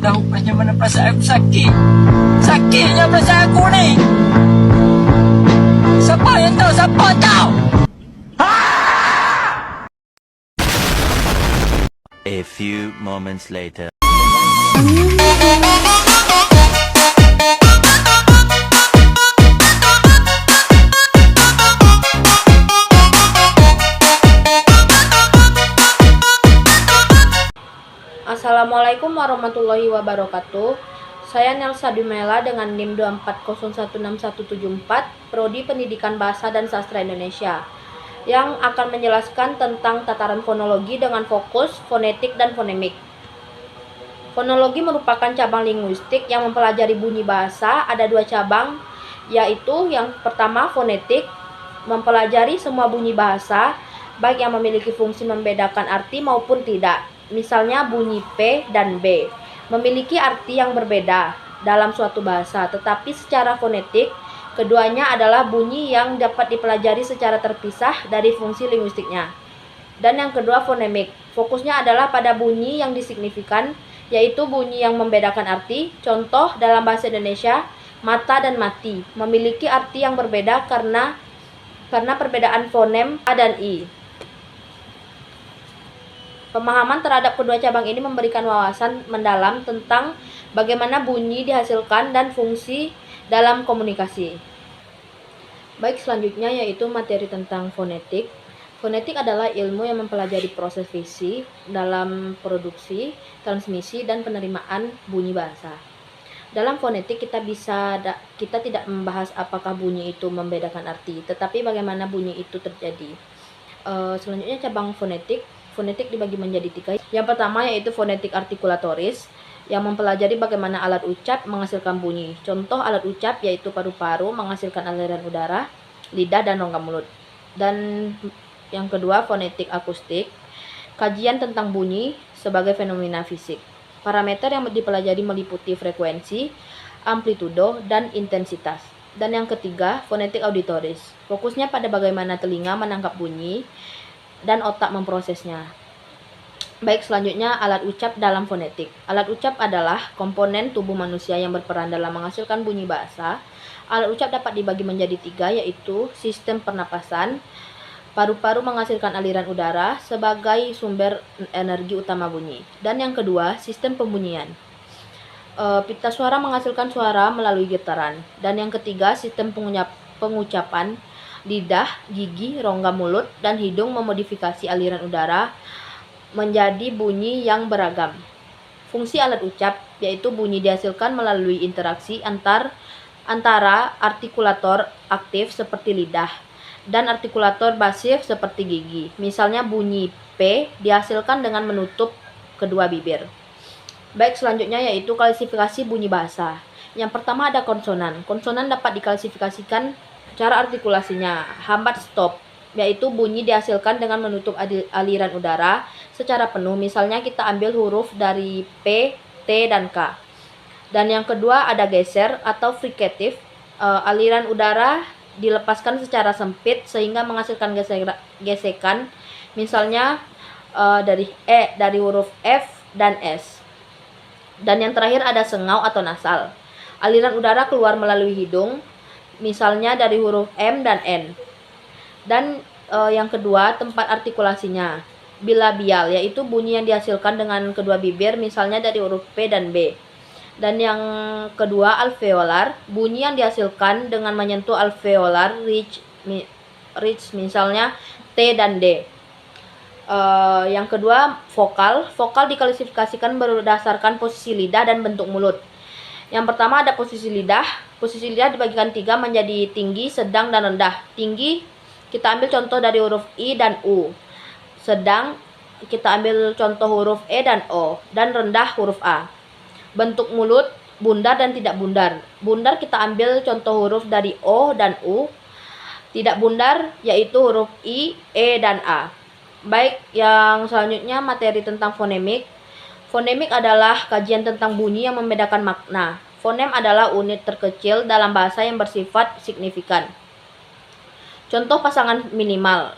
tahu macam mana perasaan aku sakit. Sakitnya perasaan aku ni. Siapa yang tahu? Siapa tahu? A few moments later. Assalamualaikum warahmatullahi wabarakatuh. Saya Nelsa Dumela dengan NIM 240616174, Prodi Pendidikan Bahasa dan Sastra Indonesia, yang akan menjelaskan tentang tataran fonologi dengan fokus fonetik dan fonemik. Fonologi merupakan cabang linguistik yang mempelajari bunyi bahasa. Ada dua cabang, yaitu yang pertama fonetik, mempelajari semua bunyi bahasa, baik yang memiliki fungsi membedakan arti maupun tidak. Misalnya bunyi P dan B memiliki arti yang berbeda dalam suatu bahasa, tetapi secara fonetik keduanya adalah bunyi yang dapat dipelajari secara terpisah dari fungsi linguistiknya. Dan yang kedua fonemik, fokusnya adalah pada bunyi yang disignifikan, yaitu bunyi yang membedakan arti. Contoh dalam bahasa Indonesia, mata dan mati memiliki arti yang berbeda karena perbedaan fonem A dan I. Pemahaman terhadap kedua cabang ini memberikan wawasan mendalam tentang bagaimana bunyi dihasilkan dan fungsi dalam komunikasi. Baik, selanjutnya yaitu materi tentang fonetik. Fonetik adalah ilmu yang mempelajari proses fisik dalam produksi, transmisi, dan penerimaan bunyi bahasa. Dalam fonetik kita tidak membahas apakah bunyi itu membedakan arti, tetapi bagaimana bunyi itu terjadi. Selanjutnya cabang fonetik. Fonetik dibagi menjadi tiga. Yang pertama yaitu fonetik artikulatoris, yang mempelajari bagaimana alat ucap menghasilkan bunyi. Contoh alat ucap yaitu paru-paru menghasilkan aliran udara, lidah, dan rongga mulut. Dan yang kedua fonetik akustik, kajian tentang bunyi sebagai fenomena fisik. Parameter yang dipelajari meliputi frekuensi, amplitudo, dan intensitas. Dan yang ketiga fonetik auditoris, fokusnya pada bagaimana telinga menangkap bunyi dan otak memprosesnya. Baik, selanjutnya alat ucap dalam fonetik. Alat ucap adalah komponen tubuh manusia yang berperan dalam menghasilkan bunyi bahasa. Alat ucap dapat dibagi menjadi tiga, yaitu sistem pernapasan. Paru-paru menghasilkan aliran udara sebagai sumber energi utama bunyi. Dan yang kedua, sistem pembunyian. Pita suara menghasilkan suara melalui getaran. Dan yang ketiga, sistem pengucapan. Lidah, gigi, rongga mulut, dan hidung memodifikasi aliran udara menjadi bunyi yang beragam. Fungsi alat ucap yaitu bunyi dihasilkan melalui interaksi antara artikulator aktif seperti lidah dan artikulator pasif seperti gigi. Misalnya bunyi P dihasilkan dengan menutup kedua bibir. Baik, selanjutnya yaitu klasifikasi bunyi bahasa. Yang pertama ada konsonan. Konsonan dapat diklasifikasikan cara artikulasinya, hambat stop, yaitu bunyi dihasilkan dengan menutup aliran udara secara penuh. Misalnya kita ambil huruf dari P, T, dan K. Dan yang kedua ada geser atau frikatif, aliran udara dilepaskan secara sempit sehingga menghasilkan gesekan. Misalnya dari huruf F dan S. Dan yang terakhir ada sengau atau nasal, aliran udara keluar melalui hidung. Misalnya dari huruf M dan N. Dan yang kedua tempat artikulasinya, bilabial, yaitu bunyi yang dihasilkan dengan kedua bibir, misalnya dari huruf P dan B. Dan yang kedua alveolar, bunyi yang dihasilkan dengan menyentuh alveolar ridge, misalnya T dan D. Yang kedua vokal diklasifikasikan berdasarkan posisi lidah dan bentuk mulut. Yang pertama ada posisi lidah. Posisi lidah dibagikan tiga menjadi tinggi, sedang, dan rendah. Tinggi kita ambil contoh dari huruf I dan U. Sedang kita ambil contoh huruf E dan O. Dan rendah huruf A. Bentuk mulut bundar dan tidak bundar. Bundar kita ambil contoh huruf dari O dan U. Tidak bundar yaitu huruf I, E, dan A. Baik, yang selanjutnya materi tentang fonemik. Fonemik adalah kajian tentang bunyi yang membedakan makna. Fonem adalah unit terkecil dalam bahasa yang bersifat signifikan. Contoh pasangan minimal.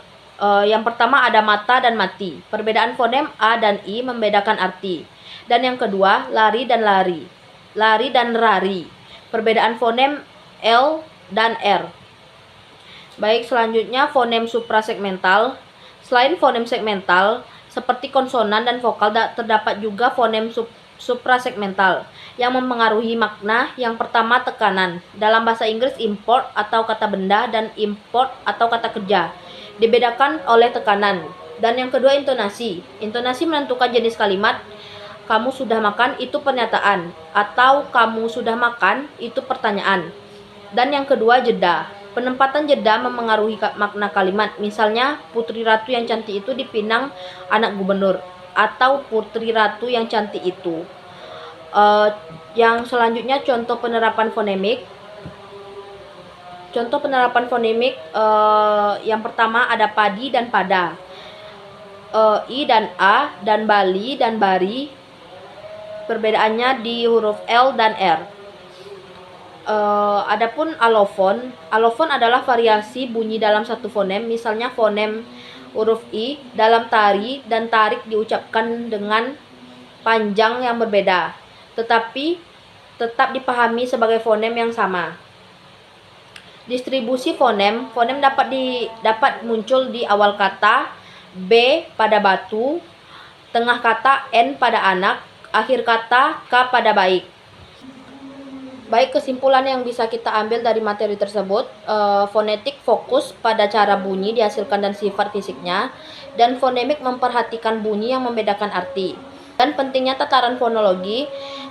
Yang pertama ada mata dan mati. Perbedaan fonem A dan I membedakan arti. Dan yang kedua, lari dan lari. Lari dan rari. Perbedaan fonem L dan R. Baik, selanjutnya fonem suprasegmental. Selain fonem segmental, seperti konsonan dan vokal, terdapat juga fonem suprasegmental yang mempengaruhi makna. Yang pertama, tekanan. Dalam bahasa Inggris, import atau kata benda dan import atau kata kerja dibedakan oleh tekanan. Dan yang kedua, intonasi. Intonasi menentukan jenis kalimat. Kamu sudah makan, itu pernyataan, atau kamu sudah makan, itu pertanyaan. Dan yang kedua, jeda. Penempatan jeda memengaruhi makna kalimat. Misalnya, Putri Ratu yang cantik itu dipinang anak gubernur, atau Putri Ratu yang cantik itu. Yang selanjutnya, contoh penerapan fonemik. Contoh penerapan fonemik, yang pertama ada padi dan pada, i dan a, dan bali dan bari. Perbedaannya di huruf L dan R. Adapun alofon. Alofon adalah variasi bunyi dalam satu fonem. Misalnya fonem huruf I dalam tari dan tarik diucapkan dengan panjang yang berbeda, tetapi tetap dipahami sebagai fonem yang sama. Distribusi fonem. Fonem dapat muncul di awal kata, B pada batu, tengah kata N pada anak, akhir kata K pada baik. Baik, kesimpulan yang bisa kita ambil dari materi tersebut, fonetik fokus pada cara bunyi dihasilkan dan sifat fisiknya, dan fonemik memperhatikan bunyi yang membedakan arti. Dan pentingnya tataran fonologi.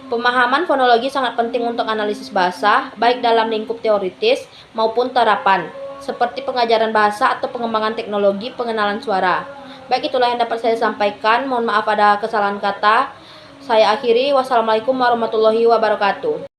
Pemahaman fonologi sangat penting untuk analisis bahasa, baik dalam lingkup teoritis maupun terapan, seperti pengajaran bahasa atau pengembangan teknologi pengenalan suara. Baik, itulah yang dapat saya sampaikan. Mohon maaf ada kesalahan kata. Saya akhiri. Wassalamualaikum warahmatullahi wabarakatuh.